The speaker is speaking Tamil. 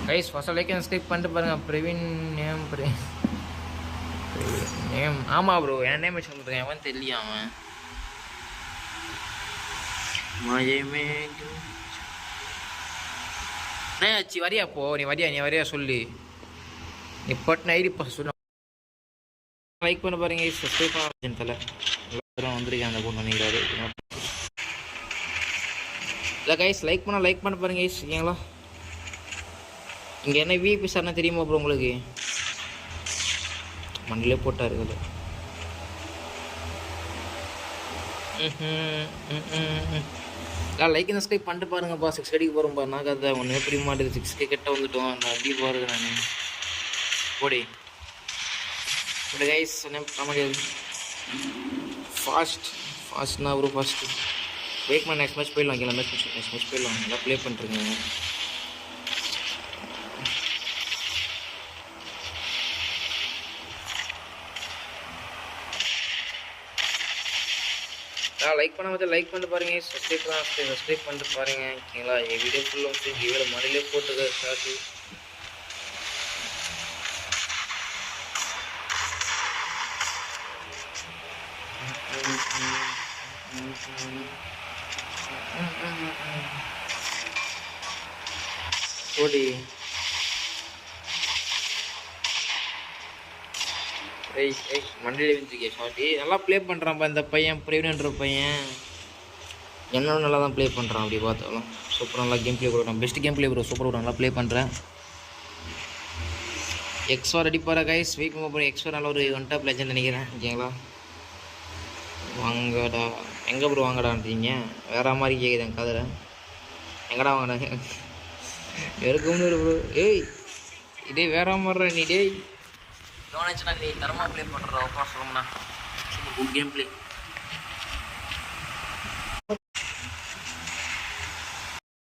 கைஸ் ஃபர்ஸ்ட் லைக் சப்ஸ்கிரைப் பண்ணிட்டு பாருங்கள். பிரவீன் நேம் நேம் ஆமாம் ப்ரோ, என் நேம் சொல்கிறேன். அவன் தெரியலையா அவன் மயமே ஆச்சு. வரியா போ, நீ வரியா சொல்லு. நீ பட்டு ஐடி சொல்ல லைக் பண்ண பாருங்க. சப்ஸ்கிரைப் பண்ண தலை எல்லாரும் வந்திருக்கேன் அந்த பொண்ணு நினைக்கிறாரு. இல்லை கைஸ் லைக் பண்ண பாருங்க கைஸ். ஓகேங்களா? இங்கே என்ன விபி சார்னா தெரியுமா ப்ரோ உங்களுக்கு? மண்டிலே போட்டார் இதில். லைக் சப்ஸ்கிரைப் பண்ணிட்டு பாருங்கப்பா. 6 அடிக்கு போகிறோம்ப்பா. நான் கதை ஒன்றுமே புரிய மாட்டேது. 6K கிட்ட வந்துட்டோம். நான் எப்படி போகிறது நான் போடி இப்படி கைஸ் என்ன பண்ண முடியாது. ஃபாஸ்ட்னா ப்ரோ ஃபாஸ்ட்டு வெயிட் பண்ண. நெக்ஸ்ட் மேட்ச் போயிடலாம். எல்லா நெக்ஸ்ட் மேட்ச் போயிடலாம். நல்லா ப்ளே பண்ணுறேங்க. லைக் பண்ண லைக் பண்ணிட்டு பாருங்க. சப்ஸ்கிரைப் பண்ணிட்டு பாருங்க. ஓகேங்களா? என் வீடியோ ஃபுல்லாக வந்து இவ்வளோ மணிலே போட்டுக்க ஸ்டார்ட்டு. ஓடி மண்டியில் வந்துருக்கே ஷார்ட்டி. நல்லா ப்ளே பண்ணுறான்ப்பா இந்த பையன். பிரவீன்ன்ற பையன் என்னோட நல்லா தான் ப்ளே பண்ணுறான். அப்படி பார்த்தாலும் சூப்பர் நல்லா கேம் ப்ளே கொடுக்குறான். Best game play bro. Super நல்லா ப்ளே பண்ணுறேன். எக்ஸ்ஆர் அடிப்பாரா கைஸ்? வீக் போகிறேன். எக்ஸ்ஆர் நல்லா ஒரு ஒன் டாப் லெஜண்ட் நினைக்கிறேன். ஓகேங்களா? வாங்கடா எங்கே ப்ரோ வாங்கடான்றீங்க? வேற மாதிரி கேட்குது என் கதை. எங்கடா வாங்கடா வெறுக்கும்னு ப்ரோ. ஏய் இதே வேற மாதிரி நீ டேய் கவனிச்சுனா நீ தரமாக ப்ளே பண்ணுற. அப்பா சொல்லணும்னா சூப்பர் குட் கேம் ப்ளே.